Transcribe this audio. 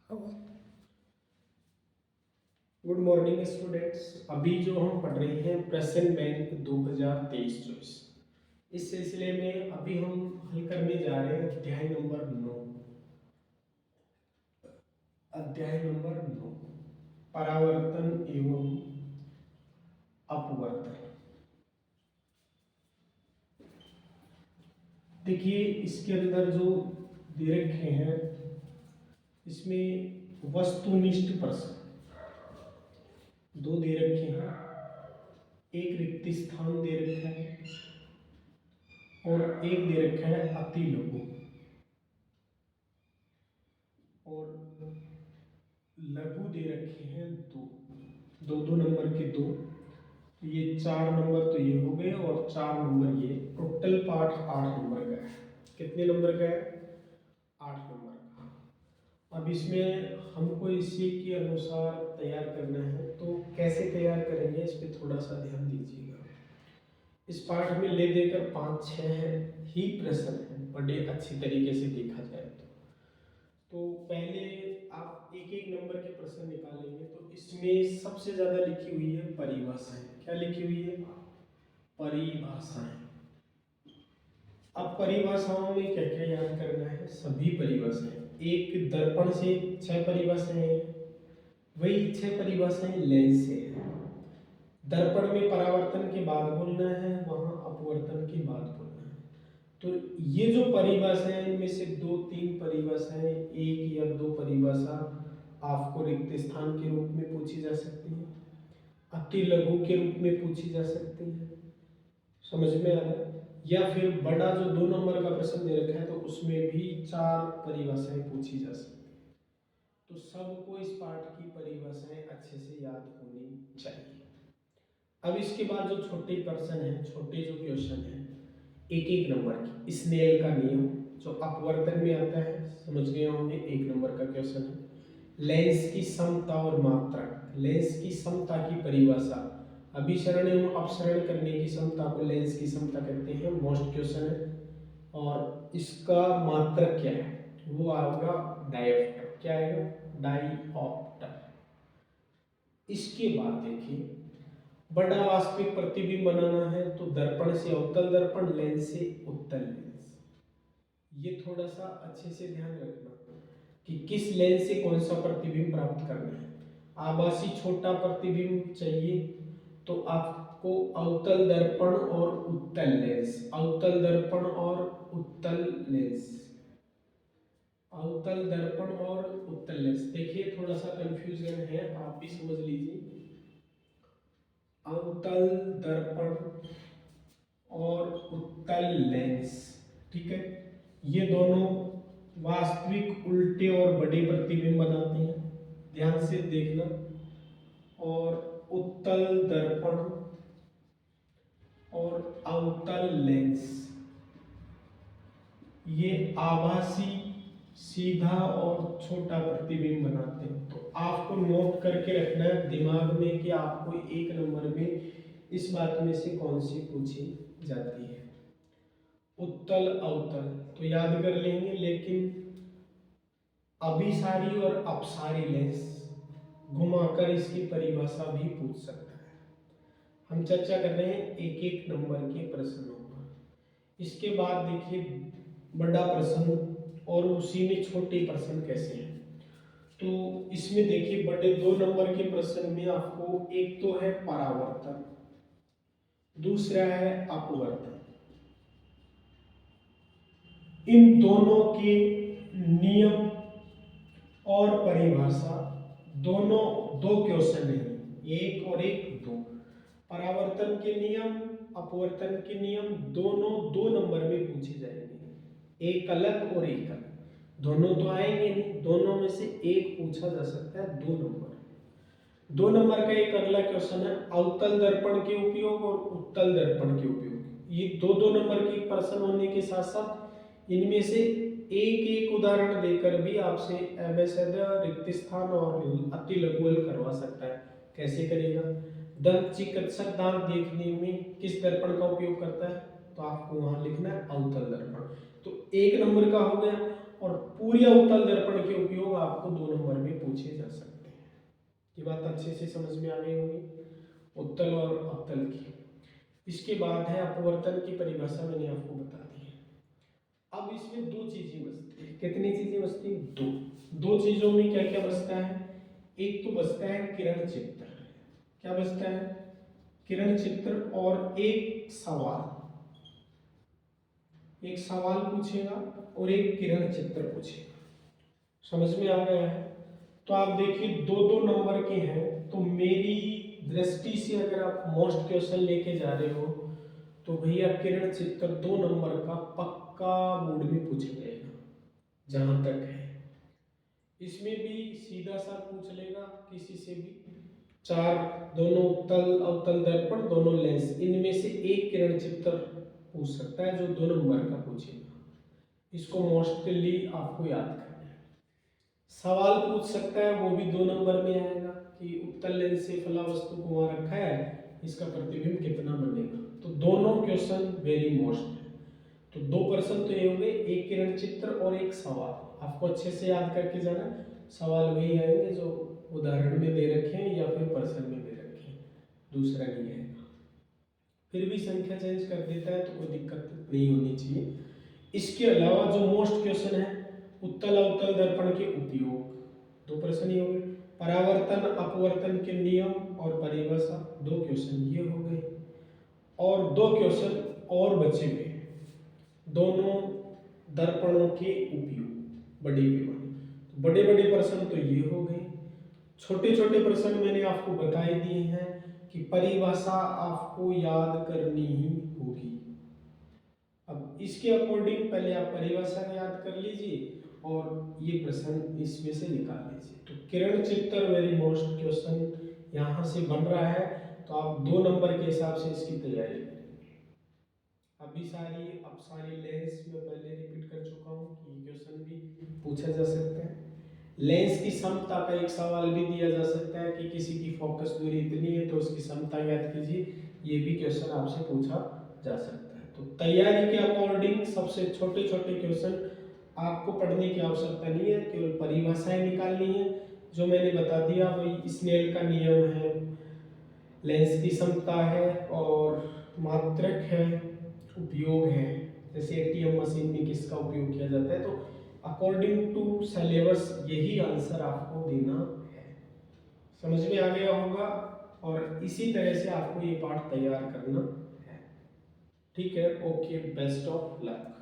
Good morning students. अभी जो हम पढ़ रहे हैं प्रश्न बैंक 2023-24, इस सिलसिले में अभी हम हल करने जा रहे हैं अध्याय नंबर 9। अध्याय नंबर 9 परावर्तन एवं अपवर्तन। देखिए इसके अंदर जो दे रखे हैं इसमें वस्तुनिष्ठ प्रश्न दो दे रखे हैं, एक रिक्त स्थान दे रखा है और एक दे रखा है अति लघु, और लघु दे रखे हैं दो दो नंबर के दो, तो ये 4 नंबर तो ये हो गए और 4 नंबर ये, टोटल पाठ 8 नंबर का है। कितने नंबर का है? 8 नंबर का। अब इसमें हमको इसी के अनुसार तैयार करना है, तो कैसे तैयार करेंगे इस पर थोड़ा सा ध्यान दीजिएगा। इस पाठ में ले देकर 5-6 ही प्रश्न हैं, बड़े अच्छी तरीके से देखा जाए तो पहले आप एक एक नंबर के प्रश्न निकालेंगे। तो इसमें सबसे ज्यादा लिखी हुई है परिभाषाएं। क्या लिखी हुई है? परिभाषाएं। अब परिभाषाओं में क्या क्या याद करना है? सभी परिभाषाएं। एक दर्पण से 6 परिभाषाएं हैं, वही 6 परिभाषाएं लेंस से है। दर्पण में परावर्तन के बाद बोलना है, वहां अपवर्तन के बाद बोलना है। तो ये जो परिभाषाएं, इनमें से 2-3 परिभाषाएं, एक या दो परिभाषा आपको रिक्त स्थान के रूप में पूछी जा सकती है, अति लघु के रूप में पूछी जा सकती है, समझ में आ रहा है? या फिर बड़ा जो 2 नंबर का प्रश्न दे रखा है तो उसमें भी 4 परिभाषाएं पूछी जा सकती है। तो सबको इस पाठ की परिभाषाएं अच्छे से याद होनी चाहिए। अब इसके बाद जो छोटे प्रश्न है, छोटे जो क्वेश्चन है, एक एक नंबर की, स्नेल का नियम जो अपवर्तन में आता है, समझ गए होंगे। 1 नंबर का क्वेश्चन है लेंस की समता और मात्रक। लेंस की समता की परिभाषा, अभिसरण एवं अपसरण करने की क्षमता को लेंस की क्षमता कहते हैं, मोस्ट क्वेश्चन है। और इसका मात्रक क्या है? वो आएगा डायोप्टर। क्या आएगा? डायोप्टर। इसके बाद देखिए, बड़ा वास्तविक प्रतिबिंब बनाना है तो दर्पण से अवतल दर्पण, लेंस से उत्तल लेंस। ये थोड़ा सा अच्छे से ध्यान रखना कि किस लेंस से कौन सा प्रतिबिंब प्राप्त करना है। आभासी छोटा प्रतिबिंब चाहिए तो आपको अवतल दर्पण और उत्तल लेंस, अवतल दर्पण और उत्तल लेंस, अवतल दर्पण और उत्तल लेंस। देखिए थोड़ा सा कंफ्यूजन है, आप भी समझ लीजिए। अवतल दर्पण और उत्तल लेंस, ठीक है, ये दोनों वास्तविक उल्टे और बड़े प्रतिबिंब बनाते हैं, ध्यान से देखना। और उत्तल दर्पण और अवतल लेंस ये आभासी सीधा और छोटा प्रतिबिंब बनाते हैं। तो आपको नोट करके रखना है दिमाग में कि आपको 1 नंबर में इस बात में से कौन सी पूछी जाती है। उत्तल अवतल तो याद कर लेंगे, लेकिन अभिसारी और अपसारी लेंस घुमाकर इसकी परिभाषा भी पूछ सकता है। हम चर्चा कर रहे हैं एक एक नंबर के प्रश्नों पर। इसके बाद देखिए बड़ा प्रश्न और उसी में छोटे प्रश्न कैसे हैं। तो इसमें देखिए बड़े 2 नंबर के प्रश्न में आपको एक तो है परावर्तन, दूसरा है अपवर्तन। इन दोनों के नियम और परिभाषा, दोनों 2 क्वेश्चन है, एक और एक 2। परावर्तन के नियम, अपवर्तन के नियम दोनों 2 नंबर में पूछे जाएंगे, एक अलग और एक अलग। दोनों तो आएंगे नहीं, दोनों में से एक पूछा जा सकता है 2 नंबर। 2 नंबर का एक अगला क्वेश्चन है अवतल दर्पण के उपयोग और उत्तल दर्पण के उपयोग। ये 2-2 नंबर के प्रश्न होने के साथ साथ इनमें से एक एक उदाहरण देकर भी आपसे एबेसेड, रिक्त स्थान और अति लघु करवा सकता है। कैसे करेगा? दंत चिकित्सक दांत देखने में किस दर्पण का उपयोग करता है? तो आपको वहां लिखना है अवतल दर्पण। तो 1 नंबर का हो गया और पूरी अवतल दर्पण के उपयोग आपको 2 नंबर में पूछे जा सकते हैं। ये बात अच्छे से समझ में आ गई होगी उत्तल और अवतल की। इसके बाद है अपवर्तन की परिभाषा, मैंने आपको बता दी है। अब इसमें दो चीजें बचती है। कितनी चीजें बचती है? दो चीजों में क्या क्या बचता है? एक तो बचता है किरण चित्र। क्या बचता है? किरण चित्र। और एक सवाल पूछेगा और एक किरण चित्र पूछेगा। समझ में आ गया है? तो आप देखिए 2-2 नंबर के हैं, तो मेरी दृष्टि से अगर आप मोस्ट क्वेश्चन लेके जा रहे हो तो भैया किरण चित्र 2 नंबर का पक्का बोर्ड में पूछ लेगा जहां तक है। इसमें भी सीधा सा पूछ लेगा किसी से भी। चार, दोनों उत्तल अवतल दर्पण, दोनों लेंस, इनमें से एक किरण चित्र पूछ सकता है जो 2 नंबर का पूछेगा। इसको मोस्टली आपको याद करना है। सवाल पूछ सकता है, वो भी 2 नंबर में आएगा कि उत्तल लेंस से फला वस्तु को वहां रखा है, इसका प्रतिबिंब कितना बनेगा। तो दोनों क्वेश्चन वेरी मोस्ट है। तो 2 प्रश्न तो ये हो गए, एक किरण चित्र और एक सवाल। आपको अच्छे से याद करके जाना, सवाल वही आएंगे जो उदाहरण में दे रखे हैं या फिर प्रश्न में दे रखे हैं, दूसरा नहीं आएगा। फिर भी संख्या चेंज कर देता है तो कोई दिक्कत नहीं होनी चाहिए। इसके अलावा जो मोस्ट क्वेश्चन है, उत्तल अवतल दर्पण के उपयोग, 2 प्रश्न ही हो गए। परावर्तन अपवर्तन के नियम और परिभाषा, 2 क्वेश्चन ये हो गए। और 2 क्वेश्चन और बचे हुए हैं, दोनों दर्पणों के उपयोग, बड़े पैमाने। बड़े बड़े प्रश्न तो ये हो गए। छोटे छोटे प्रश्न मैंने आपको बता ही दिए हैं कि परिभाषा आपको याद करनी ही होगी। अब इसके अकॉर्डिंग पहले आप परिभाषा याद कर लीजिए और ये प्रश्न इसमें से निकाल लीजिए। तो किरण चित्र वेरी मोस्ट क्वेश्चन यहाँ से बन रहा है, तो आप 2 नंबर के हिसाब से इसकी तैयारी करें। अभी सारी लेंस में पहले रिपीट कर चुका हूँ कि क्वेश्चन भी पूछा जा सकता है। लेंस की समता का एक सवाल भी दिया जा सकता है कि किसी की फोकस दूरी इतनी है तो उसकी समता ज्ञात कीजिए, ये भी क्वेश्चन आपसे पूछा जा सकता है। तो तैयारी के अकॉर्डिंग सबसे छोटे छोटे क्वेश्चन आपको पढ़ने की आवश्यकता नहीं है, केवल परिभाषाएं निकालनी है। जो मैंने बता दिया वही स्नेल का नियम है, लेंस की समता है और मात्रक है, उपयोग है, जैसे एटीएम मशीन में किसका उपयोग किया जाता है। तो अकॉर्डिंग टू सिलेबस यही आंसर आपको देना है। समझ में आ गया होगा और इसी तरह से आपको ये पाठ तैयार करना है। ठीक है, ओके, बेस्ट ऑफ लक।